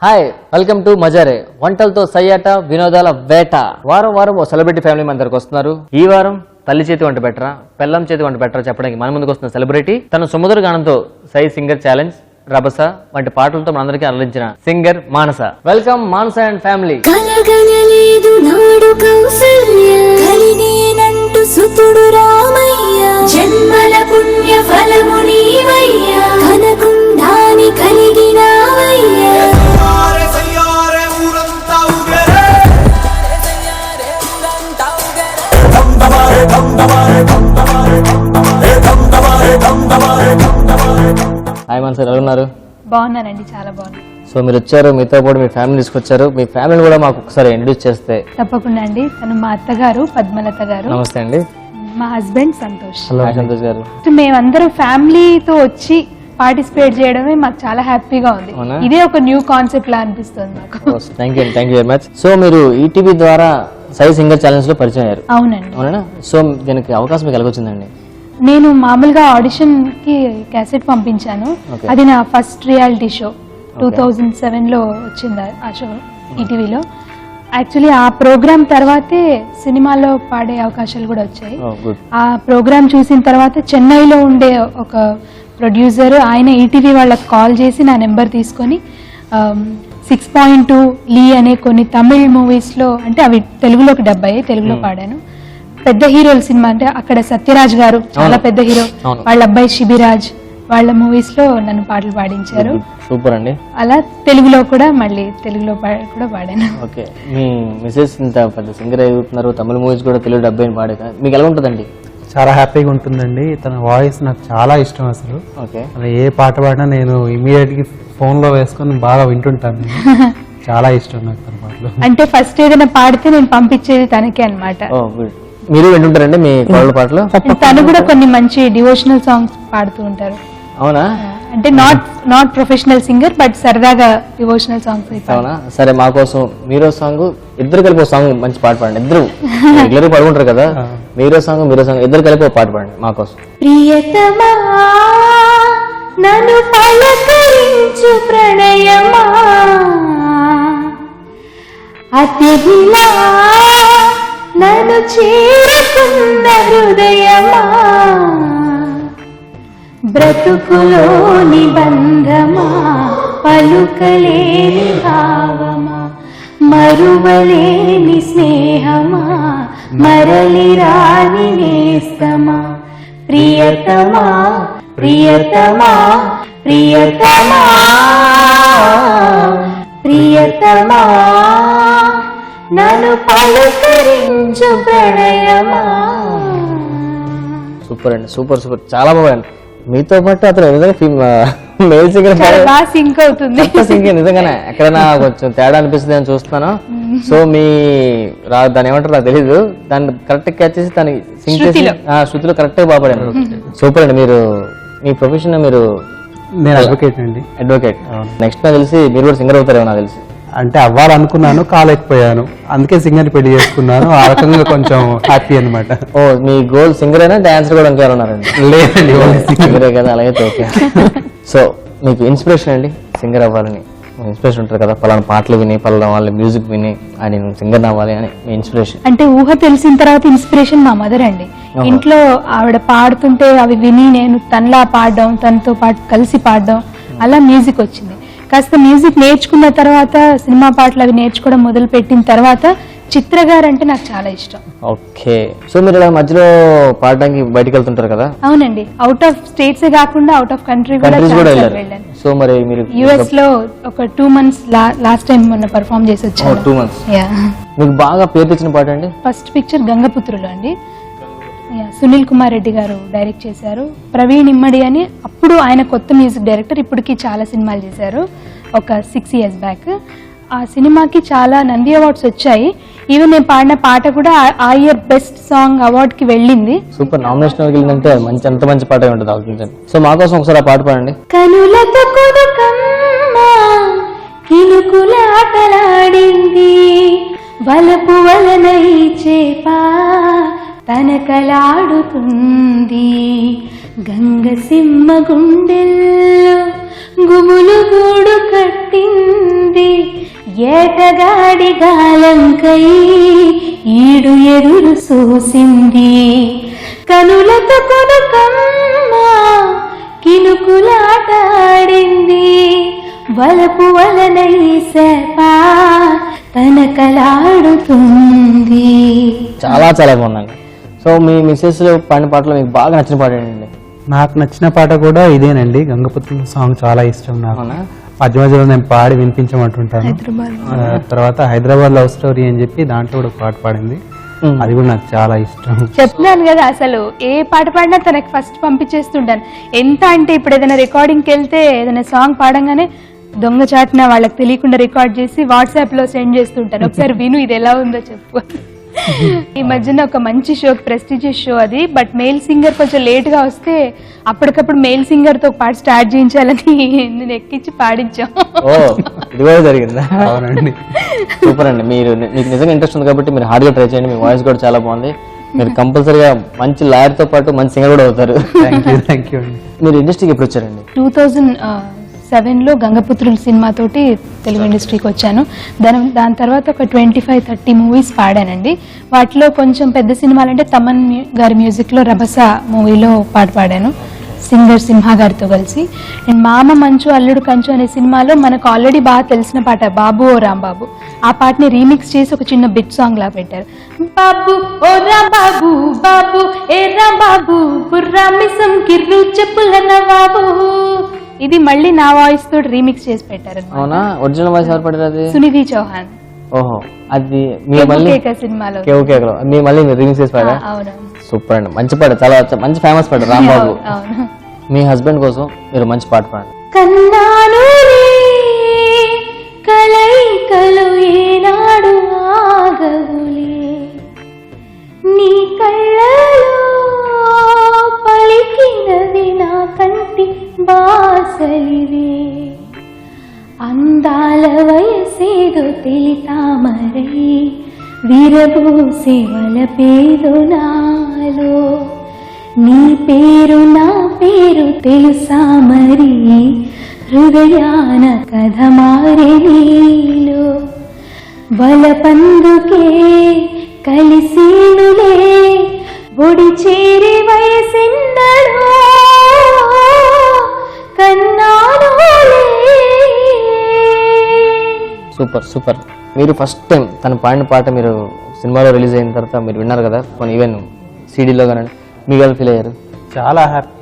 Hi, welcome to మజారే. వంటలతో సయ్యాట, వినోదాల వేట. వారం వారం ఓ సెలబ్రిటీ ఫ్యామిలీ మన దగ్గరకు వస్తున్నారు. ఈ వారం తల్లి చేతి వంట బెటరా, పెళ్ళం చేతి వంట బెటరా చెప్పడానికి మన ముందుకు వస్తున్న సెలబ్రిటీ తన సుమధుర గానంతో సై సింగర్ ఛాలెంజ్, రభస వంటి పాటలతో మనందరికీ అలరించిన singer Manasa. Welcome Manasa and family. కలగనలేదు నాడు కౌసల్య, కలినేనంటు సుతుడు రామయ్య, జన్మల పుణ్య ఫలము నీవయ్య, కనకుండాని కలిగినావయ్య. హాయ్ మానస, ఎలా ఉన్నారు? బాగున్నానండి, చాలా బాగున్నాను. సో మీరు వచ్చారు, మీతో పాటు మీ ఫ్యామిలీ తీసుకొచ్చారు. మీ ఫ్యామిలీని కూడా మాకు ఒకసారి ఇంట్రడ్యూస్ చేస్తే. తప్పకుండా అండి. తను మా అత్తగారు పద్మలత గారు. నమస్తే అండి. మా హస్బెండ్ సంతోష్. సంతోష్ గారు. మేమందరం ఫ్యామిలీతో వచ్చి పార్టిసిపేట్ చేయడమే మాకు చాలా హ్యాపీగా ఉంది. ఇదే ఒక న్యూ కాన్సెప్ట్ లా అనిపిస్తుంది నాకు. Thank you very much. So మీరు ఈటీవీ ద్వారా సై సింగర్ ఛాలెంజ్ లో పరిచయం అయ్యారు. అవునండి. అవునా? సో దీనికి అవకాశం మీకు ఎలాగొచ్చిందండి? నేను మామూలుగా ఆడిషన్ కి క్యాసెట్ పంపించాను. అది నా ఫస్ట్ రియాలిటీ షో 2007 లో వచ్చింది ఆ షో ఈటీవీలో. యాక్చువల్లీ ఆ ప్రోగ్రామ్ తర్వాతే సినిమాలో పాడే అవకాశాలు కూడా వచ్చాయి. ఆ ప్రోగ్రామ్ చూసిన తర్వాత చెన్నైలో ఉండే ఒక ప్రొడ్యూసర్ ఆయన ఈటీవీ వాళ్ళకి కాల్ చేసి నా నెంబర్ తీసుకొని 6.2 లీ అనే కొన్ని తమిళ్ మూవీస్లో, అంటే అవి తెలుగులోకి డబ్ అయ్యాయి, తెలుగులో పాడాను. పెద్ద హీరోల సినిమా, అంటే అక్కడ సత్యరాజ్ గారు చాలా పెద్ద హీరో, వాళ్ళ అబ్బాయి శిబిరాజ్ వాళ్ళ మూవీస్ లో నన్ను పాటలు పాడించారు. సూపర్ అండి. అలా తెలుగులో కూడా మళ్ళీ తెలుగులో కూడా పాడాను. ఓకే, మీ మిసెస్ ఇంత పెద్ద సింగర్ అవుతున్నారు, తమిళ మూవీస్ కూడా తెలుగు డబ్బైన పాడే, మీకు ఎలా ఉంటుందండి? చాలా హ్యాపీగా ఉంటుందండి. తన వాయిస్ నాకు చాలా ఇష్టం అసలు. ఓకే, ఏ పాట పాడినా నేను ఇమీడియట్ గా ఫోన్ లో వేసుకొని బాగా వింటుంటాను. చాలా ఇష్టం నాకు తన పాటలు. అంటే ఫస్ట్ ఏదైనా పాడితే నేను పంపించేది తనకే అన్నమాట. మీరు వింటుంటారండి మీ కోళ్ళ పాటలు? తను కూడా కొన్ని మంచి డివోషనల్ సాంగ్స్ పాడుతూ ఉంటారు. అవునా? అంటే నాట్ ప్రొఫెషనల్ సింగర్, బట్ సరదాగా డివోషనల్ సాంగ్స్. అవునా? సరే, మా కోసం మీరో సాంగ్, ఇద్దరు కలిపి ఒక సాంగ్ మంచి పాట పాడండి. ఇద్దరు రెగ్యులర్ పడుకుంటారు కదా, మీరో సాంగ్ ఇద్దరు కలిపి ఒక పాట పాడండి మా కోసం. ప్రియతమా నన్ను పలకరించు ప్రణయమా, అతిథిలా నన్ను చేరుకున్న హృదయమా, బ్రతుకులోని బంధమా, పలుకలేని భావమా, మరువలేని స్నేహమా, మరలి రాని నేస్తమా, ప్రియతమా ప్రియతమా ప్రియతమా ప్రియతమా నన్ను పలకరించు ప్రణయమా. సూపర్ అండి, సూపర్ సూపర్, చాలా బాగుంది. మీతో పాటు అతను మేల్ సింగర్ సింక్ అవుతుంది. నిజంగానే ఎక్కడైనా కొంచెం తేడా అనిపిస్తుంది అని చూస్తున్నాను. సో మీ దాని ఏమంటారు నాకు తెలీదు, దాన్ని కరెక్ట్ క్యాచ్ చేసి దాన్ని సింగ్ చేసి శృతిలో కరెక్ట్ గా బాగుపడాను. సూపర్ అండి. మీరు మీ ప్రొఫెషన్ మీరు? నేను అడ్వకేట్ అండి. అడ్వకేట్. నెక్స్ట్ నాకు తెలిసి మీరు కూడా సింగర్ అవుతారేమో నాకు తెలిసి. అంటే అవ్వాలనుకున్నాను, కాలేకపోయాను, అందుకే సింగర్ పెళ్లి చేసుకున్నాను. ఆ రకంగా కొంచెం హ్యాపీ అనమాట. ఓ, మీ గోల్ సింగర్ అయినా డాన్సర్ కూడా ఇంకేమన్నారండి? లేదండి, సింగరే కదా, అలాగే ఓకే. సో మీకు ఇన్స్పిరేషన్ అండి సింగర్ అవ్వాలని ఇన్స్పిరేషన్ ఉంటుంది కదా, పలానా పాటలు విని పలానా వాళ్ళ మ్యూజిక్ విని నేను సింగర్ అవ్వాలి అని మీ ఇన్స్పిరేషన్? అంటే ఊహ తెలిసిన తర్వాత ఇన్స్పిరేషన్ మా మదర్ అండి. ఇంట్లో ఆవిడ పాడుతుంటే అవి విని నేను తనలా పాడడం, తనతో పాటు కలిసి పాడడం, అలా మ్యూజిక్ వచ్చింది. కాస్త మ్యూజిక్ నేర్చుకున్న తర్వాత, సినిమా పాటలు అవి నేర్చుకోవడం మొదలు పెట్టిన తర్వాత చిత్ర గారు అంటే నాకు చాలా ఇష్టం. ఓకే, సో మీరు ఇలా మధ్యలో పాడడానికి బయటకు వెళ్తుంటారు కదా? అవునండి, అవుట్ ఆఫ్ స్టేట్స్ కాకుండా అవుట్ ఆఫ్ కంట్రీస్ కూడా వెళ్ళాను. సో మరి మీరు యుఎస్ లో ఒక 2 months లాస్ట్ టైం మొన్న పర్ఫామ్ చేసి వచ్చాను. 2 months. మీకు బాగా పేరు తెచ్చిన పాట అండి? ఫస్ట్ పిక్చర్ గంగపుత్రులు అండి. సునీల్ కుమార్ రెడ్డి గారు డైరెక్ట్ చేశారు. ప్రవీణ్ ఇమ్మడి అని, అప్పుడు ఆయన కొత్త మ్యూజిక్ డైరెక్టర్, ఇప్పటికి చాలా సినిమాలు చేశారు. ఒక 6 years బ్యాక్ ఆ సినిమాకి చాలా నంది అవార్డ్స్ వచ్చాయి. ఈవెన్ నేను పాడిన పాట కూడా ఆ ఇయర్ బెస్ట్ సాంగ్ అవార్డ్ కి వెళ్ళింది. సూపర్, నామినేషన్ వెళ్ళిందంటే మంచి, అంత మంచి పాట ఉంటుంది ఆలోచించండి. సో మా కోసం ఒకసారి ఆ పాట పాడండి. కనులతో కొడుకమ్మ కిలుకులాటలాడింది, వలపు వలనై చేప తనకలాడుతుంది, గంగ సింహ గుండెల్లో గుబులు గూడు కట్టింది, ఉంది ఏటగాడి గాలంకై ఈడు ఎదురు చూసింది కనులతో కొనుకమ్మ కినుకులాట ఆడింది వలపు వలనై సేప తనకలాడుతుంది. చాలా చాలా బాగుందండి. సో మీ మిస్సెస్ పాడిన పాటలో మీకు బాగా నచ్చిన పాట ఏంటండి? నాకు నచ్చిన పాట కూడా ఇదేనండి, గంగపుత్రుల సాంగ్ చాలా ఇష్టం నాకు. అవునా? మధ్య మధ్యలో నేను పాడి వినిపించమంటుంటాను. తర్వాత హైదరాబాద్ లవ్ స్టోరీ అని చెప్పి దాంట్లో కూడా ఒక పాట పాడింది, అది కూడా నాకు చాలా ఇష్టం. చెప్తున్నాను కదా, అసలు ఏ పాట పాడినా తనకి ఫస్ట్ పంపించేస్తుంటాను. ఎంత అంటే ఇప్పుడు ఏదైనా రికార్డింగ్కి వెళ్తే ఏదైనా సాంగ్ పాడంగానే దొంగచాటున వాళ్ళకి తెలియకుండా రికార్డ్ చేసి వాట్సాప్ లో సెండ్ చేస్తుంటాను, ఒకసారి విను ఇది ఎలా ఉందో చెప్పు. ఈ మధ్యన ఒక మంచి షో, ప్రెస్టీజియస్ షో అది, బట్ మేల్ సింగర్ కొంచెం లేట్ గా వస్తే అప్పటికప్పుడు మేల్ సింగర్ తో పాట స్టార్ట్ చేయించాలని నేను ఎక్కించి పాడించాం. ఓ ఇది కూడా జరిగిందా? అవునండి. సూపర్ అండి. మీకు నిజంగా ఇంట్రెస్ట్ ఉంది కాబట్టి మీరు హార్డ్గా ట్రై చేయండి. మీ వాయిస్ కూడా చాలా బాగుంది. మీరు కంపల్సరీగా మంచి లాయర్ తో పాటు మంచి సింగర్ కూడా అవుతారు. థ్యాంక్ యూ అండి. మీరు ఇండస్ట్రీకి ఎప్పుడు వచ్చారండి? 2007లో గంగపుత్రుల సినిమా తోటి తెలుగు ఇండస్ట్రీకి వచ్చాను. దాని తర్వాత ఒక 25-30 మూవీస్ పాడానండి. వాటిలో కొంచెం పెద్ద సినిమాలు అంటే తమన్ గారి మ్యూజిక్లో రభస మూవీలో పాట పాడాను సింగర్ సింహ గారితో కలిసి. అండ్ మామ మంచు అల్లుడు కంచు అనే సినిమాలో మనకు ఆల్రెడీ బాగా తెలిసిన పాట బాబు ఓ రాంబాబు, ఆ పాటని రీమిక్స్ చేసి ఒక చిన్న బిట్ సాంగ్ లా పెట్టారు. బాబు ఓ రాంబాబు బాబు ఏ రాంబాబు బుర్రామిసం కిర్రు చెప్పులన్న బాబు, ఇది మళ్ళీ నా వాయిస్ తోటి రీమిక్స్ చేసి పెట్టారు. అవునా? ఒరిజినల్ వాయిస్ ఎవరు పడారు? అది సునిధి చౌహాన్. ఓహో, అది మీ మళ్ళీ సినిమాలో మీ మళ్ళీ రీమిక్స్ చేసి పాడా? అవును. సూపర్ అండి. మంచి పాట, చాలా మంచి ఫేమస్ పాట రాంబాబు. అవును. మీ హస్బెండ్ కోసం మీరు మంచి పాట పాడండి. కన్నాను కలైకలు ఏనాడు ఆగవులే నీ కళ్ళలో పలికినది నా కంటి బాసలివే అందాల వయసేదో తెలితామరై విరబూసే వలపేదో నాలో నీ పేరు నా పేరు తెలుసా మరి హృదయాన కథ మారే నీలో వలపందుకే కలిసేనులే ఒడి చేరి వయసిన్నడో కన్నానులే. Super super. మీరు ఫస్ట్ టైం తను పాడిన పాట మీరు సినిమాలో రిలీజ్ అయిన తర్వాత మీరు విన్నారు కదా, కొన్ని ఈవెన్ సీడీలో కానీ, మీకు ఎలా ఫీల్ అయ్యారు? చాలా హ్యాపీ.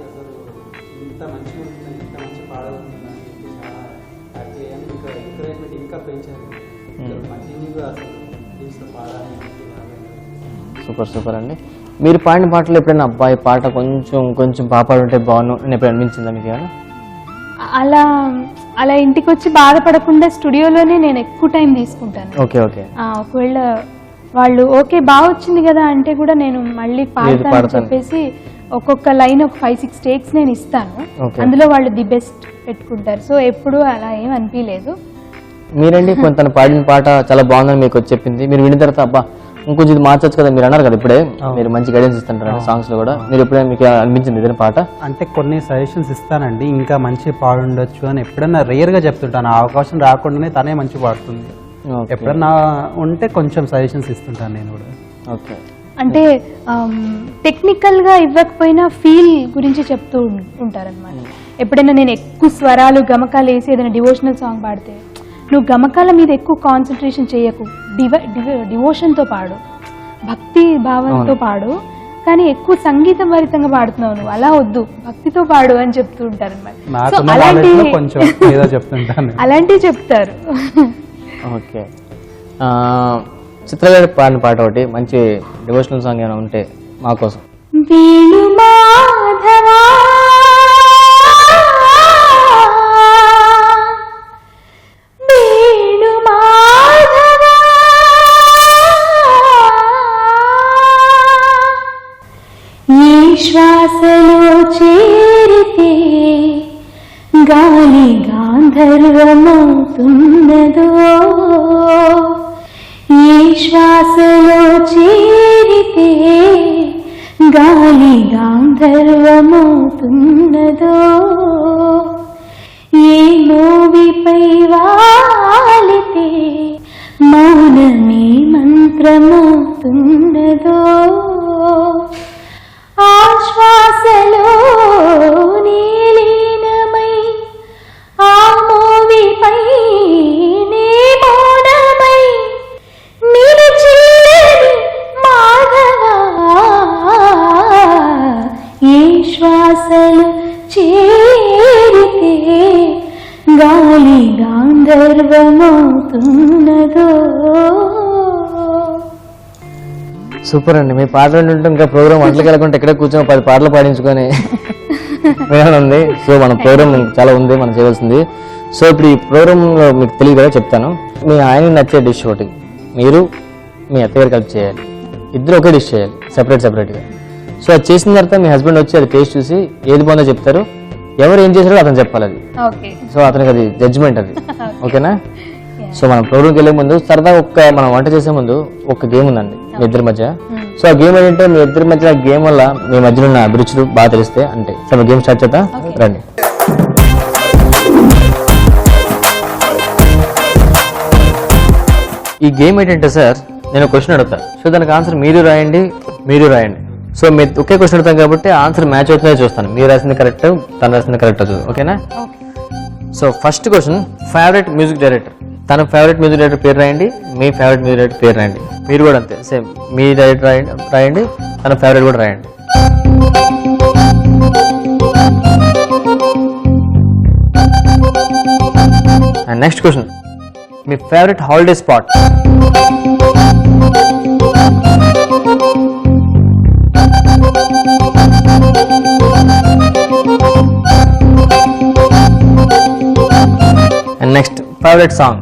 సూపర్ సూపర్ అండి. మీరు పాడిన పాటలో ఎప్పుడైనా అబ్బాయి పాట కొంచెం పాపాడు ఉంటే బాగున్నాను అని ఎప్పుడు అనిపించిందా మీకు? అలా ఇంటికి వచ్చి బాధపడకుండా స్టూడియోలోనే నేను ఎక్కువ టైం తీసుకుంటాను. Okay okay. ఒకవేళ వాళ్ళు ఓకే బాగా వచ్చింది కదా అంటే కూడా నేను మళ్ళీ పాడతాను చెప్పేసి ఒక్కొక్క లైన్ ఒక 5-6 టేక్స్ నేను ఇస్తాను. అందులో వాళ్ళు ది బెస్ట్ పెట్టుకుంటారు. సో ఎప్పుడు అలా ఏం అనిపించలేదు. మీరండి కొంత పాడిన పాట చాలా బాగుందని మీకు వచ్చి చెప్పింది, మీరు విన్న తర్వాత అబ్బా ఇంకొంచెం ఇది మార్చొచ్చు కదా మీరు అన్నారు కదా, ఇప్పుడే మీరు మంచి గైడెన్స్ ఇస్తుంటారు సాంగ్స్ లో కూడా, మీరు ఎప్పుడైనా మీకు అనిపించింది ఏదైనా పాట? అంటే కొన్ని సజెషన్స్ ఇస్తానండి, ఇంకా మంచి పాడుండొచ్చు అని ఎప్పుడన్నా రేర్ గా చెప్తుంటాను. ఆ అవకాశం రాకుండానే తనే మంచి పాడుతుంది. ఎప్పుడన్నా ఉంటే కొంచెం సజెషన్స్ ఇస్తుంటాను నేను కూడా. ఓకే. అంటే టెక్నికల్ గా ఇవ్వకపోయినా ఫీల్ గురించి చెప్తూ ఉంటారనమాట. ఎప్పుడైనా నేను ఎక్కువ స్వరాలు గమకాలు వేసి ఏదైనా డివోషనల్ సాంగ్ పాడితే నువ్వు గమకాల మీద ఎక్కువ కాన్సన్ట్రేషన్ చేయకు, డివోషన్తో పాడు, భక్తి భావంతో పాడు, కానీ ఎక్కువ సంగీతం భరితంగా పాడుతున్నావు నువ్వు, అలా వద్దు భక్తితో పాడు అని చెప్తూ ఉంటారు అనమాట. అలాంటివి చెప్తారు. ఓకే. చిత్ర గారి పాడిన పాట ఒకటి మంచి డివోషనల్ సాంగ్ ఏమైనా ఉంటే మా కోసం. వేణు మాధవా వేణు మాధవా ఈ శ్వాసలో చేరితే గాలి గాంధర్వమవుతున్నదో, ఈ శ్వాసలో చేరితే గాలి గాంధర్వమవుతున్నదో, ఏ మోవిపై వాలి గాంధర్వమవుతున్నదో ఆశ్వాసలో నీలీనమై ఆ మోవిపై నీ మౌనమై నిలిచినది మాధవా ఏ శ్వాసలు చేరితే గాలి గాంధర్వమవుతున్నదో. సూపర్ అండి, మీ పాటలు వింటుంటే ఇంకా ప్రోగ్రామ్ వంటలకు వెళ్ళకుండా ఎక్కడ కూర్చొని 10 పాటలు పాడించుకొని ఉంది. సో మన ప్రోగ్రామ్ చాలా ఉంది మనం చేయవలసింది. సో ఇప్పుడు ఈ ప్రోగ్రాంలో మీకు తెలియదు కదా, చెప్తాను. మీ ఆయనకి నచ్చే డిష్ ఒకటి మీరు మీ అత్తగారు కలిపి చేయాలి, ఇద్దరు ఒకే డిష్ చేయాలి సెపరేట్గా. సో అది చేసిన తర్వాత మీ హస్బెండ్ వచ్చి అది టేస్ట్ చూసి ఏది బాగుందో చెప్తారు, ఎవరు ఏం చేశారో అతను చెప్పాలి అది. ఓకే, సో అతనికి అది జడ్జిమెంట్ అది. ఓకేనా? సో మనం ప్రోగ్రామ్కి వెళ్ళే ముందు సరదా మనం వంట చేసే ముందు ఒక గేమ్ ఉందండి మీ ఇద్దరి మధ్య. సో ఆ గేమ్ ఏంటంటే మీ ఇద్దరి మధ్య గేమ్ వల్ల మీ మధ్యలో ఉన్న అభిరుచులు బాగా తెలిస్తే అంటే. సో గేమ్ స్టార్ట్ చేద్దాం, రండి. ఈ గేమ్ ఏంటంటే సార్, నేను క్వశ్చన్ అడుగుతాను. సో దానికి ఆన్సర్ మీరు రాయండి. సో మీరు ఒకే క్వశ్చన్ అడుగుతాం కాబట్టి ఆన్సర్ మ్యాచ్ అవుతుందో చూస్తాను. మీరు రాసింది కరెక్ట్, తను రాసింది కరెక్ట్ అవుతుంది. ఓకేనా? So first question, favourite music director. తన ఫేవరెట్ మ్యూజిక్ డైరెక్టర్ పేరు రాయండి, మీ ఫేవరెట్ మ్యూజిక్ డైరెక్టర్ పేరు రాయండి. మీరు కూడా అంతే సేమ్, మీ డైరెక్టర్ రాయండి, తన ఫేవరెట్ కూడా రాయండి. అండ్ నెక్స్ట్ క్వశ్చన్, మీ favourite holiday spot. And next, favourite song.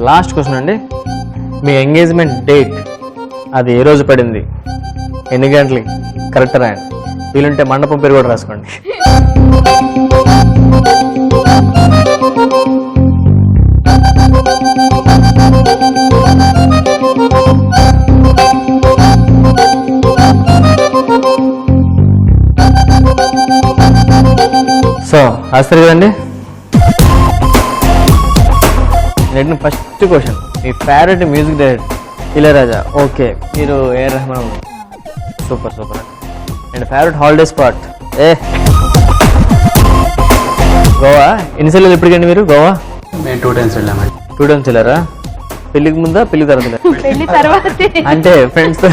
Last question అండి, మీ ఎంగేజ్మెంట్ డేట్ అది ఏ రోజు పడింది, ఎన్ని గంటలకి, కరెక్ట్ రాయండి. వీలుంటే మండపం పేరు కూడా రాసుకోండి. సో రాస్తారు కదండి. నేను ఫస్ట్ క్వశ్చన్, మీ favourite music director Ilaiyaraaja. Okay, మీరు AR Rahman. Super. And favourite holiday spot Goa. ఎన్నిసార్లు ఎప్పటికండి మీరు గోవా? మేము 2 times వెళ్ళామండి. 2 times వెళ్ళారా? పెళ్లికి ముందా పెళ్లి తర్వాత? పెళ్లి తర్వాతే. అంటే ఫ్రెండ్స్.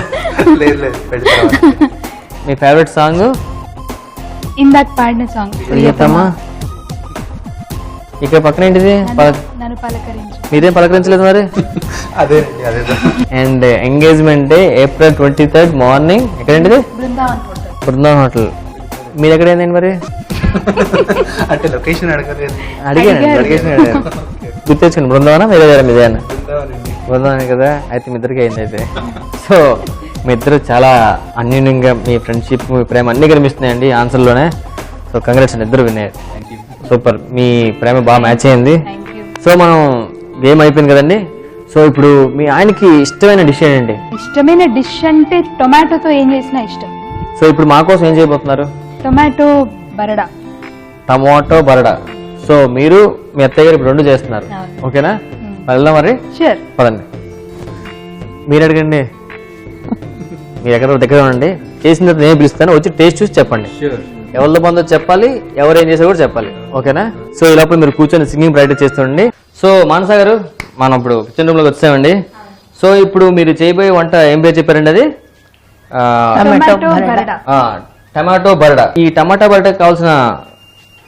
లేదు మీ ఫేవరెట్ సాంగ్? ఇందాక పాడిన సాంగ్ ప్రియతమా. ఇక్కడ పక్కన ఏంటిది? నన్ను పలకరించు. మీరేం పలకరించలేదు మరి. అదే and engagement day April 23rd morning. ఎక్కడేంటిది? బృందావన్ హోటల్. మీరు ఎక్కడైందండి మరి? అంటే లొకేషన్ అడగలేదు. అడిగాను. గుర్తు తెచ్చుకోండి. బృందావనా వేరే మీదేనా? బృందావనే కదా. అయితే మీ ఇద్దరికి అయింది అయితే. సో మీ ఇద్దరు చాలా అన్యూన్యంగా మీ ఫ్రెండ్షిప్, మీ ప్రేమ అన్నీ కనిపిస్తున్నాయండి ఆన్సర్లోనే. సో కంగ్రాట్స్ అండి, ఇద్దరు విన్నారు. సూపర్, మీ ప్రేమ బాగా మ్యాచ్ అయింది. సో మనం గేమ్ అయిపోయింది కదండి. సో ఇప్పుడు మీ ఆయనకి ఇష్టమైన డిష్ ఏంటండి? ఇష్టమైన డిష్ అంటే టొమాటోతో ఏం చేసినా ఇష్టం. సో ఇప్పుడు మా కోసం ఏం చేయబోతున్నారు? టొమాటో బరడా. టమాటో బరడా. సో మీరు మీ అత్తయ్య గారు ఇప్పుడు 2 చేస్తున్నారు. ఓకేనా? వెళ్దాం మరి. షూర్. పదండి. మీరు అడగండి. మీరు ఎక్కడ దగ్గర ఉండండి. చేసిన తర్వాత నేను పిలుస్తాను, వచ్చి టేస్ట్ చూసి చెప్పండి. ఎవరిలో పొందో చెప్పాలి, ఎవరు ఏం చేసారో కూడా చెప్పాలి. ఓకేనా? సో ఇలా మీరు కూర్చొని సింగింగ్ ప్రాక్టీస్ చేస్తుండండి. సో మానస గారు, మనం ఇప్పుడు కిచెన్ రూమ్ లోకి వచ్చామండి. సో ఇప్పుడు మీరు చేయబోయే వంట ఏం పేరు చెప్పారండి? అది టమాటో బరడా. ఈ టమాటా బరడాకి కావాల్సిన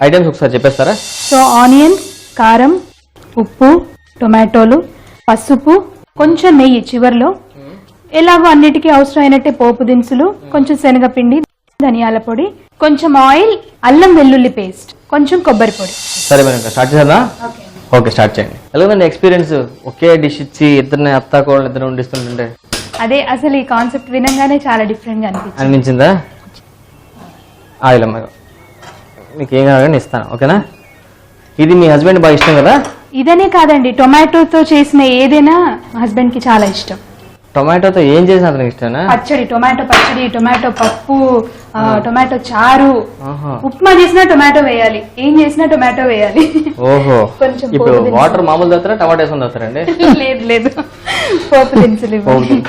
ఐటమ్స్ ఒకసారి చెప్పేస్తారా? సో ఆనియన్, కారం, ఉప్పు, టొమాటోలు, పసుపు, కొంచెం నెయ్యి చివర్లో. ఎలాగో అన్నిటికీ అవసరమైనట్టే పోపు దినుసులు, కొంచెం శనగపిండి, ధనియాల పొడి, కొంచెం ఆయిల్, అల్లం వెల్లుల్లి పేస్ట్, కొంచెం కొబ్బరి పొడి. సరే మరి ఇంకా స్టార్ట్ చేద్దాం. ఓకే, స్టార్ట్ చేయండి. ఎలాగండి ఎక్స్పీరియన్స్? ఒకే డిష్ ఇచ్చి ఇద్దరిని అత్త కోళ్ళని ఇద్దరు వండిస్తుంటే అదే అసలు ఈ కాన్సెప్ట్ వినంగానే చాలా డిఫరెంట్ గా అనిపించిందా? ఆయిల్ అమ్మ మీకు ఏం కావాలని ఇస్తాను. ఓకేనా? ఇది మీ హస్బెండ్ బాగా ఇష్టం కదా? ఇదనే కాదండి, టొమాటోతో చేసిన ఏదైనా మా హస్బెండ్ కి చాలా ఇష్టం. టొమాటోతో ఏం చేసిన అతనికి ఇష్టమేనా? పచ్చడి, టొమాటో పచ్చడి, టొమాటో పప్పు, టొమాటో చారు, ఆహా. ఉప్మా చేసినా టొమాటో వేయాలి, ఏం చేసినా టొమాటో వేయాలి. ఓహో, కొంచెం ఇప్పుడు పోపు వాటర్ మామూలు తాగుతారా, టమాటా వేసుకొని తాగుతారండి? లేదు లేదు, పోపు దినుసులు ఇవ్వండి.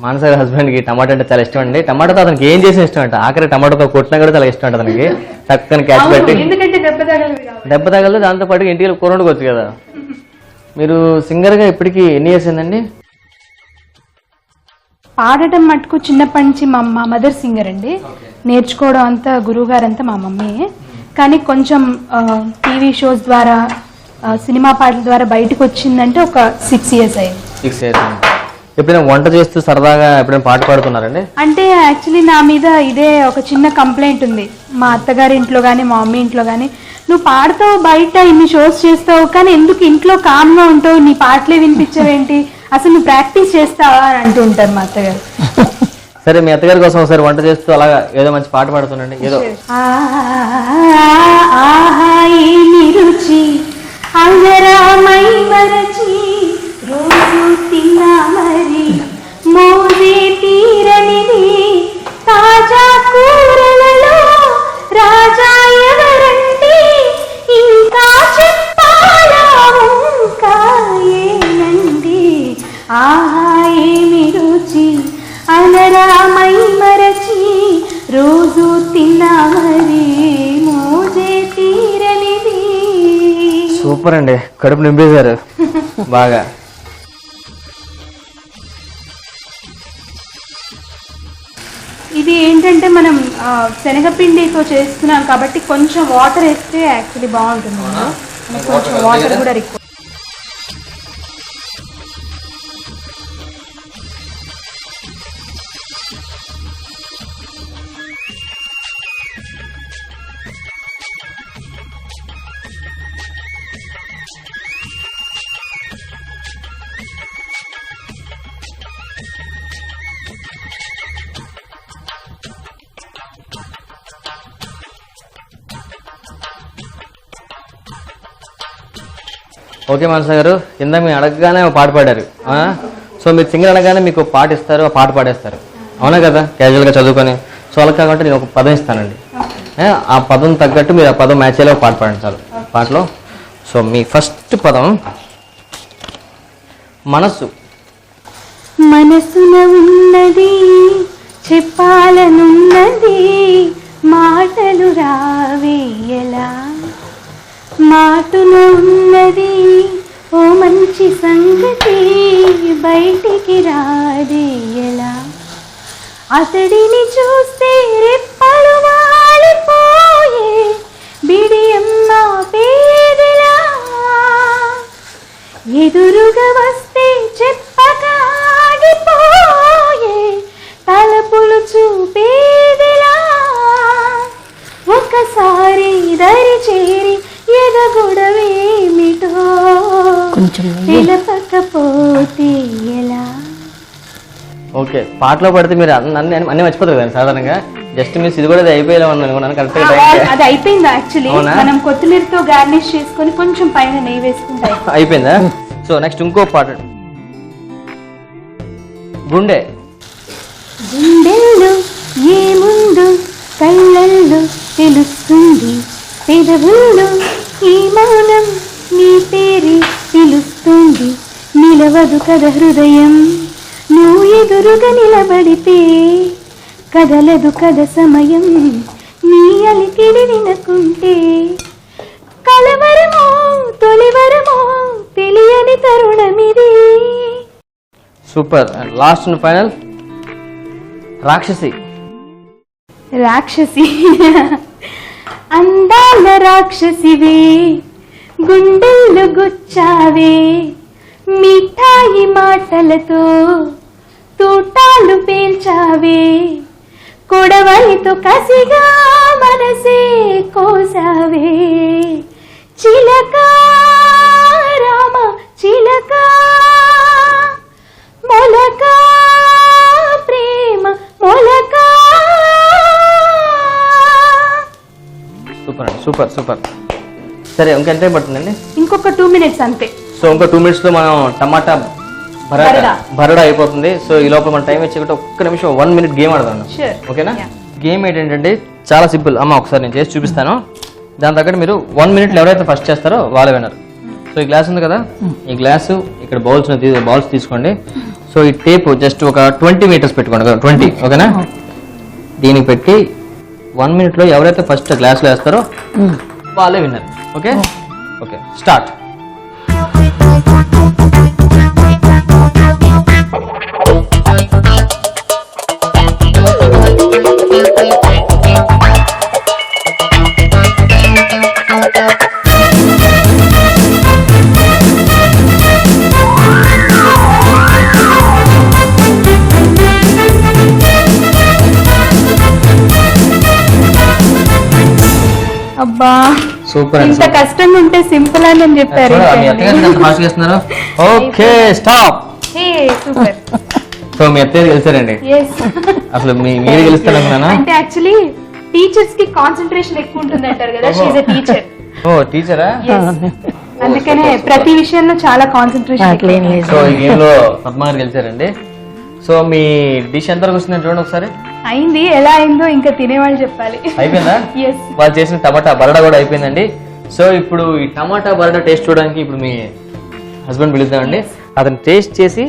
మానస గారి హస్బెండ్ కి టమాటా అంటే చాలా ఇష్టం అండి. టమాటాతో అతనికి ఏం చేసిన ఇష్టం అంట, ఆఖరి టమాటాతో కొట్టినా కూడా చాలా ఇష్టం అంట అతనికి. టక్కని క్యాచ్ అవును, పెట్టి ఎందుకంటే దెబ్బ తగలదు కాబట్టి. దెబ్బ తగలదు, దాంతో పాటు ఇంటికి కూర వండుకోవచ్చు కదా. మీరు సింగర్ గా ఇప్పటికి ఎన్ని ఇయర్స్ అయిందండి? పాడటం మటుకు చిన్నప్పటి నుంచి మా మదర్ సింగర్ అండి. నేర్చుకోవడం అంతా గురువు గారు అంతా మా మమ్మీ. కానీ కొంచెం టీవీ షోస్ ద్వారా, సినిమా పాటల ద్వారా బయటకు వచ్చిందంటే ఒక 6 years అయింది. 6 years. ఎప్పుడైనా వంట చేస్తూ సరదాగా ఎప్పుడైనా పాట పాడుతున్నారండి? అంటే యాక్చువల్లీ నా మీద ఇదే ఒక చిన్న కంప్లైంట్ ఉంది. మా అత్తగారి ఇంట్లో కానీ మా మమ్మీ ఇంట్లో కానీ, నువ్వు పాడతావు, బయట ఇన్ని షోస్ చేస్తావు, కానీ ఎందుకు ఇంట్లో కామ్గా ఉంటావు, నీ పాటలే వినిపించవేంటి, అసలు నువ్వు ప్రాక్టీస్ చేస్తావా అని అంటూ ఉంటారు మా అత్తగారు. సరే, మీ అత్తగారి కోసం ఒకసారి వంట చేస్తూ అలాగా ఏదో మంచి పాట పాడుతుండండి. ఏదో రుచి అల్లరామై మరచి రోజు తిన్నా మరి మోజే తీరనిది తాజా కూరలలో రాజా ఎవరండి ఇంకా చెప్పాలా ఇంకా ఏనండి ఆహా ఏమి రుచి అలరామై మరచి రోజు తిన్నా మరి మోజే తీరనిది. సూపర్ అండి, కడుపు నింపేశారు బాగా. ఇది ఏంటంటే మనం శనగపిండితో చేస్తున్నాం కాబట్టి కొంచెం వాటర్ వేస్తే యాక్చువల్లీ బాగుంటుంది. మనకు కొంచెం వాటర్ కూడా రిక్వైర్. ఓకే మానస గారు, కింద మీరు అడగగానే ఒక పాట పాడారు. సో మీరు సింగర్ అనగానే మీకు ఒక పాట ఇస్తారు, ఆ పాట పాడేస్తారు, అవునా కదా, క్యాజువల్గా చదువుకొని. సో అలా కాకుండా నేను ఒక పదం ఇస్తానండి. ఆ పదం తగ్గట్టు మీరు ఆ పదం మ్యాచ్ అయ్యేలా ఒక పాట పాడండి చాలు పాటలో. సో మీ ఫస్ట్ పదం మనస్సు. మనసున ఉన్నది చెప్పాలనున్నది మాటలు రావేయలా, మాటులో ఉన్నది ఓ మంచి సంగతి బయటికి రాదేయలా, అతడిని చూస్తే రెప్పలు వాలిపోయే బిడియమ్మ పేదలా, ఎదురుగా వస్తే చెప్పకాగిపోయే తలపులు చూపేదిలా, ఒకసారి దరి చేరి ఎదగొడవేమిటో తెలపకపోతే ఎలా. ఓకే, పాటలో పడితే మీరు అన్ని మర్చిపోతారు కదా సాధారణంగా. జస్ట్ మిస్ ఇది కూడా అయిపోయేలా ఉంది అనుకున్నాను, కరెక్ట్గా అది అయిపోయింది. యాక్చువల్లీ మనం కొత్తిమీరతో గార్నిష్ చేసుకొని కొంచెం పైన నెయ్యి వేసుకుంటే అయిపోయిందా. సో నెక్స్ట్ ఇంకో పాట, గుండె. గుండెల్లో ఏముందో కళ్ళల్లో తెలుస్తుంది, పెదవుల్లో ఈ మౌనం నీ పేరే పిలుస్తుంది, నిలవదు కథ హృదయం నువ్వు ఎదురుగా నిలబడితే, కదలదు కథ సమయం నీ అలికిడి వినకుంటే, కలవరమో తొలివరమో తెలియని తరుణమిది. సూపర్. లాస్ట్ అండ్ ఫైనల్, రాక్షసి. రాక్షసి అందాల రాక్షసివే గుండెల్లో గుచ్చావే, మిఠాయి మాటలతో తూటాలు పేల్చావే, కొడవలితో కసిగా మనసే కోసావే, చిలక రామ చిలక మొలక ప్రేమ మొలక. సూపర్ అండి, సూపర్ సూపర్. సరే, ఇంకెంత టైం పడుతుందండి? ఇంకొక 2 minutes అంతే. సో ఇంకో 2 minutes లో మనం టమాటా బరడా అయిపోతుంది. సో ఈ లోపల మన టైం వచ్చేటప్పుడు ఒక్క నిమిషం 1 minute గేమ్ ఆడదాం. Sure. ఓకేనా? గేమ్ ఏంటంటే చాలా సింపుల్. అమ్మ ఒకసారి నేను చేసి చూపిస్తాను, దాని తగ్గట్టు మీరు 1 minute ఎవరైతే ఫస్ట్ చేస్తారో వాళ్ళే వినరు. సో ఈ గ్లాస్ ఉంది కదా, ఈ గ్లాసు ఇక్కడ బౌల్స్ తీసుకోండి. సో ఈ టేప్ జస్ట్ ఒక 20 meters పెట్టుకోండి, 20. ఓకేనా? దీనికి పెట్టి 1 minute లో ఎవరైతే ఫస్ట్ గ్లాస్లో వేస్తారో వాళ్ళే విన్నారు. Okay okay, start. అబ్బా, సూపర్. ఇంత కష్టంగా ఉంటే సింపుల్ అని నేను చెప్పారు. Okay stop. సూపర్. సో మీ అత్తయ్య గెలిచారండి. అసలు మీరు గెలుస్తారు అనుకున్నానా? అంటే యాక్చువల్లీ టీచర్స్ కి కాన్సన్ట్రేషన్ ఎక్కువ ఉంటుంది అంటారు కదా, షీ ఇస్ ఎ టీచర్. ఓ టీచరా? అందుకనే ప్రతి విషయంలో చాలా కాన్సన్ట్రేషన్. సో ఈ గేమ్ లో పద్మ గారు గెలిచారండి. సో మీ డిష్ ఎంతవరకు వస్తుందని చూడండి ఒకసారి. అయింది, ఎలా అయిందో ఇంకా తినేవాళ్ళు చెప్పాలి. అయిపోయిందా? వాళ్ళు చేసిన టమాటా బరడా కూడా అయిపోయిందండి. సో ఇప్పుడు ఈ టమాటా బరడా టేస్ట్ చూడడానికి ఇప్పుడు మీ హస్బెండ్ పిలుద్దామండి. అతను టేస్ట్ చేసి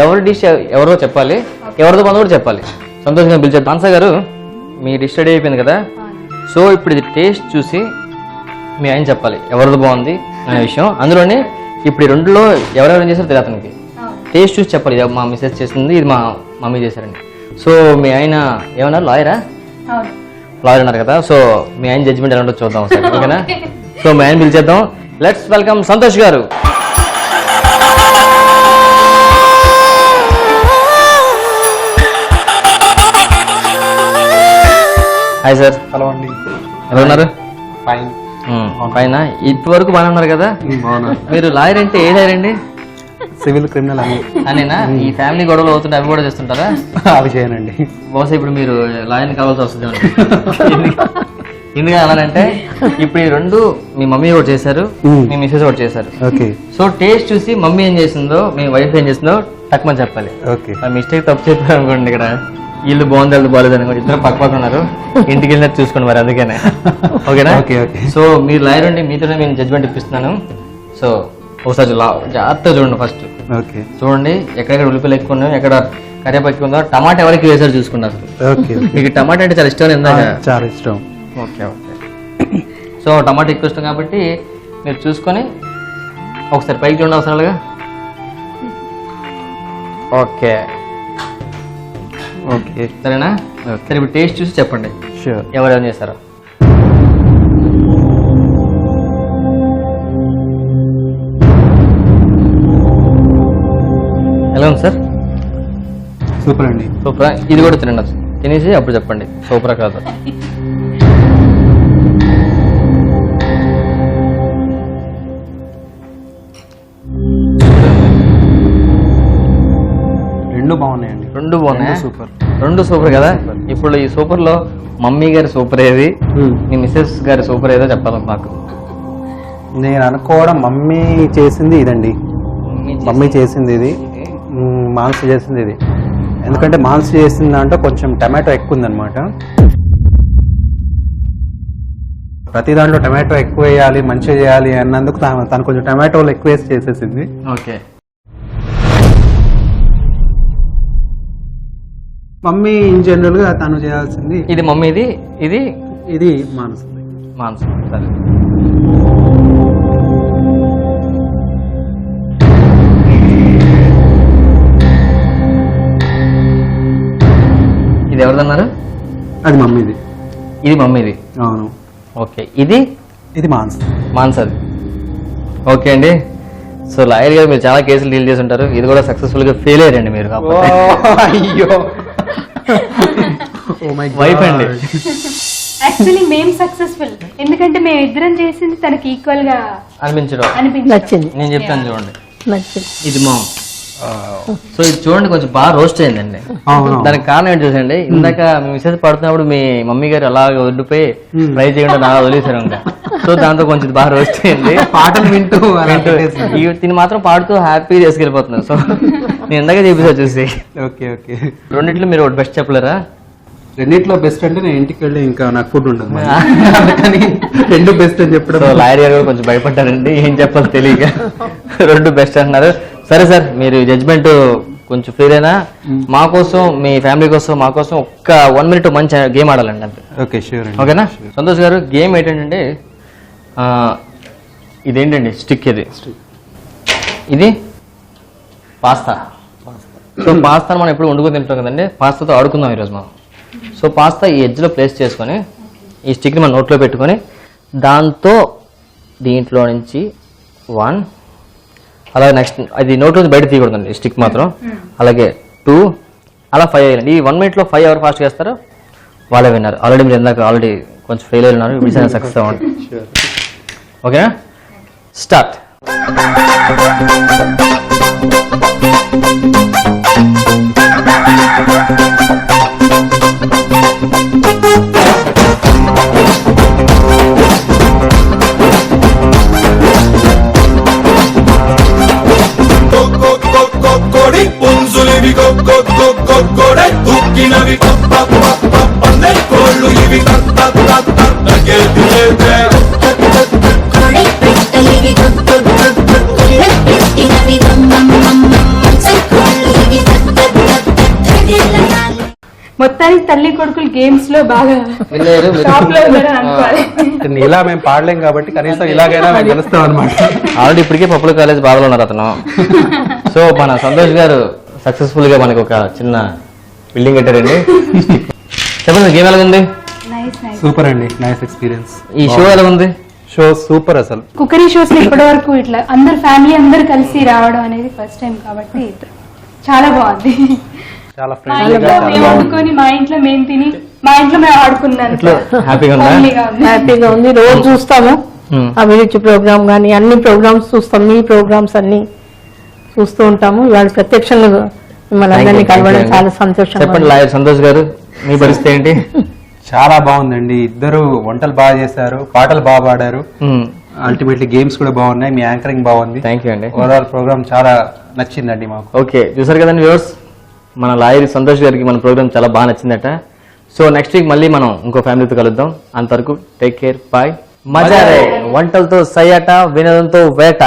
ఎవరి డిష్ ఎవరో చెప్పాలి, ఎవరితో బంధు కూడా చెప్పాలి. సంతోషంగా పిలిచారు. మానస గారు మీ డిష్ రెడీ అయిపోయింది కదా. సో ఇప్పుడు ఇది టేస్ట్ చూసి మీ ఆయన చెప్పాలి ఎవరిది బాగుంది అనే విషయం. అందులోనే ఇప్పుడు ఈ రెండులో ఎవరెవరు చేశారో తెలియదు అతనికి. టేస్ట్ చూసి చెప్పాలి, ఇది మా మిస్సెస్ చేసింది, ఇది మా మమ్మీ చేశారండి. సో మీ ఆయన ఏమన్నారు, లాయరా? లాయర్ అన్నారు కదా. సో మీ ఆయన జడ్జిమెంట్ ఎలా ఉంటుందో చూద్దాం ఒకసారి. ఓకేనా? సో మీ ఆయన పిలిచేద్దాం. లెట్స్ వెల్కమ్ సంతోష్ గారు. Hi sir. హలో అండి. ఎలా ఉన్నారు? ఫైన్. పైన ఇప్పటి వరకు బాగా ఉన్నారు కదా. మీరు లాయర్ అంటే ఏ లాయర్ అండి? సివిల్ క్రిమినల్ అనేనా? ఈ ఫ్యామిలీ గొడవలు అవుతుంటే అవి కూడా చేస్తుంటారా? అవి చేయనండి. బహుశా ఇప్పుడు మీరు లాయర్ని కావాల్సి వస్తుంది. ఎందుకు అన్నానంటే ఇప్పుడు ఈ రెండు మీ మమ్మీ ఒకటి చేశారు, మీ మిస్సెస్ ఒకటి చేశారు. ఓకే. సో టేస్ట్ చూసి మమ్మీ ఏం చేసిందో మీ వైఫ్ ఏం చేసిందో టక్మని చెప్పాలి. ఓకే. మిస్టేక్ తప్పు చెప్పారు అనుకోండి, ఇక్కడ ఇల్లు బాగుంది వాళ్ళు బాగాలేదు అనుకోండి, ఇద్దరు పక్క పక్కన ఉన్నారు, ఇంటికి వెళ్ళినట్టు చూసుకోండి మరి. అందుకనే ఓకేనా? Okay okay. సో మీరు లాయర్ అండి, మీతోనే నేను జడ్జ్మెంట్ ఇప్పిస్తున్నాను. సో ఒకసారి జాగ్రత్తగా చూడండి. ఫస్ట్ ఓకే చూడండి ఎక్కడెక్కడ ఉల్లిపాయలు ఎక్కువ ఉన్నాయో, ఎక్కడ కరివేపాకు ఎక్కువ ఉందో, టమాటా ఎవరికి వేసారు చూసుకోండి అసలు. ఓకే. మీకు టమాటా అంటే చాలా ఇష్టం ఇందాక. చాలా ఇష్టం. Okay okay. సో టమాటా ఎక్కువ ఇష్టం కాబట్టి మీరు చూసుకొని ఒకసారి పైకి చూడండి అవసరాలుగా. Okay okay. సరేనా? సరే ఇప్పుడు టేస్ట్ చూసి చెప్పండి షూర్. ఎవరేం చేశారో. ఎలా ఉంది సార్? సూపర్ అండి. సూపరా? ఇది కూడా తినండి, తినేసి అప్పుడు చెప్పండి సూపరా కాదు. రెండు బాగున్నాయండి. రెండు బాగున్నాయి. సూపర్. రెండు సూపర్ కదా. ఇప్పుడు ఈ సూపర్ లో మమ్మీ గారి సూపర్ ఏది, మీ మిస్సెస్ గారి సూపర్ ఏదో చెప్పాలి నాకు. నేను అనుకోవడం మమ్మీ చేసింది ఇదండి. మమ్మీ చేసింది ఇది, మాన్స్ చేసింది ఇది. ఎందుకంటే మాన్స్ చేసిన దాంట్లో కొంచెం టమాటో ఎక్కువ ఉందన్నమాట. ప్రతి దాంట్లో టమాటో ఎక్కువ వేయాలి, మంచిగా చేయాలి అన్నందుకు తను కొంచెం టమాటోలు ఎక్కువ వేసి చేసేసింది. ఓకే. మమ్మీ ఇన్ జనరల్ గా తను చేయాల్సింది ఇది మమ్మీది, ఇది ఇది మాన్స్. మాన్స్. సరే. ఇది ఎవరిదన్నారు? అది మమ్మీది. ఇది మమ్మీది. అవును. ఓకే. ఇది ఇది మాన్స్. మాన్స్ అది. ఓకే అండి. సో లాయర్ గారు మీరు చాలా కేసులు డీల్ చేసి ఉంటారు, ఇది కూడా సక్సెస్ఫుల్ గా ఫెయిల్ అయ్యారండి మీరు. అయ్యో వైఫ్ అండి. యాక్చువల్లీ మేము సక్సెస్ఫుల్, ఎందుకంటే మేము ఇద్దరం చేసింది తనకి ఈక్వల్ గా అనిపించడం అనిపించింది. నేను చెప్తాను చూడండి. నచ్చింది. ఇది మామ్, సో ఇది చూడండి కొంచెం బాగా రోస్ట్ అయిందండి. అవును. దానికి కారణం ఏంటి చూసండి, ఇందాక మీ మిసెస్ పడుతున్నప్పుడు మీ మమ్మీ గారు అలాగే వడ్డుపోయి ఫ్రై చేయకుండా నా వదిలేశారు ఇంకా. సో దాంతో కొంచెం బాగా రోస్ట్ అయింది. పాటలు వింటూ అలా పెట్టేసి. తిని మాత్రం పాడుతూ హ్యాపీ చేసుకెళ్ళిపోతున్నారు. సో నేను ఇందాక చెప్పేసా చూసి. Okay okay. రెండిట్లో మీరు ఒకటి బెస్ట్ చెప్పలేరా? రెండిట్లో బెస్ట్ అంటే నేను ఇంటికి వెళ్ళి ఇంకా నాకు ఫుడ్ ఉండదు మరి. అందుకని రెండు బెస్ట్ అని చెప్పడం. సో లాయర్ గారు కూడా కొంచెం భయపడ్డారండి, ఏం చెప్పాలో తెలియక. రెండు బెస్ట్ అంటున్నారు. సరే సార్, మీరు జడ్జ్మెంట్ కొంచెం ఫీల్ అయినా మా కోసం, మీ ఫ్యామిలీ కోసం, మా కోసం ఒక్క 1 minute మంచి గేమ్ ఆడాలండి అంతే. ఓకే షూర్ అండి. ఓకేనా? సంతోష్ గారు, గేమ్ ఏంటంటే ఇదేంటండి స్టిక్, ఇది పాస్తా. సో పాస్తాను మనం ఎప్పుడు వండుకొని తింటాం కదండి, పాస్తాతో ఆడుకుందాం ఈరోజు మనం. సో పాస్తా ఈ ఎడ్జ్లో ప్లేస్ చేసుకొని ఈ స్టిక్ని మనం నోట్లో పెట్టుకొని దాంతో దీంట్లో నుంచి 1, అలాగే నెక్స్ట్ అది నోట్లో బయట తీయకూడదండి స్టిక్ మాత్రం. అలాగే 2, అలా 5 అయ్యాలండి. ఈ 1 minute 5 ఎవరు ఫాస్ట్ చేస్తారో వాళ్ళే విన్నారు. ఆల్రెడీ మీరు ఇందాక ఆల్రెడీ కొంచెం ఫెయిల్ అయి ఉన్నారు, ఇప్పుడు సక్సెస్ అవ్వండి. ఓకేనా? స్టార్ట్. కొడి పుంజులివి కొడే తుక్కినవి పందే కోళ్ళు ఇవి మొత్తానికి తల్లి కొడుకులు గేమ్స్ లో బాగా టాప్ లో ఉన్నారని అనుకోవాలి. ఇలా మేము పాడలేం కాబట్టి కనీసం ఇలాగైనా మేము గెలుస్తాం అనమాట. ఆల్రెడీ ఇప్పటికే పప్పుల కాలేజ్ బాధలో ఉన్నారు అతను. సో మన సంతోష్ గారు సక్సెస్ఫుల్ గా మనకు ఒక చిన్న బిల్డింగ్ కట్టారండి. చెప్పండి, గేమ్ ఎలా ఉంది? సూపర్ అండి, నైస్ ఎక్స్పీరియన్స్. ఈ షో ఎలా ఉంది? షో సూపర్ అసలు. కుకరీ షోస్ లో ఇప్పటి వరకు ఇట్లా అందరు ఫ్యామిలీ అందరు కలిసి రావడం అనేది ఫస్ట్ టైం కాబట్టి చాలా బాగుంది. చాలా మా ఫ్రెండ్లీగా ఇంట్లో మేము వండుకొని, మా ఇంట్లో మేము తిని, మా ఇంట్లో మేము ఆడుకున్నాను. హ్యాపీగా ఉందా? హ్యాపీగా ఉంది. రోజు చూస్తాము అభిరుచి ప్రోగ్రామ్ కానీ అన్ని ప్రోగ్రామ్స్ చూస్తాం. మీ ప్రోగ్రామ్స్ అన్ని చూస్తూ ఉంటాము. ఇవాళ ప్రత్యక్షంగా మిమ్మల్ని అందరినీ కలవడం చాలా సంతోషంగా చెప్పండి లాయర్ సంతోష్ గారు, మీ పరిస్థితి ఏంటి? చాలా బాగుందండి. ఇద్దరు వంటలు బాగా చేశారు, పాటలు బాగా పాడారు. అల్టిమేట్లీ గేమ్స్ కూడా బాగున్నాయి, మీ యాంకరింగ్ బాగుంది. థ్యాంక్ యూ అండి. ఓవరాల్ ప్రోగ్రామ్ చాలా నచ్చిందండి మాకు. ఓకే, చూసారు కదండి వ్యూవర్స్, మన లాయర్ సంతోష్ గారికి మన ప్రోగ్రామ్ చాలా బాగా నచ్చిందట. సో నెక్స్ట్ వీక్ మళ్ళీ మనం ఇంకో ఫ్యామిలీతో కలుద్దాం. అంతవరకు టేక్ కేర్, బాయ్. మజారే వంటలతో సయ్యట, వినోదంతో వేట.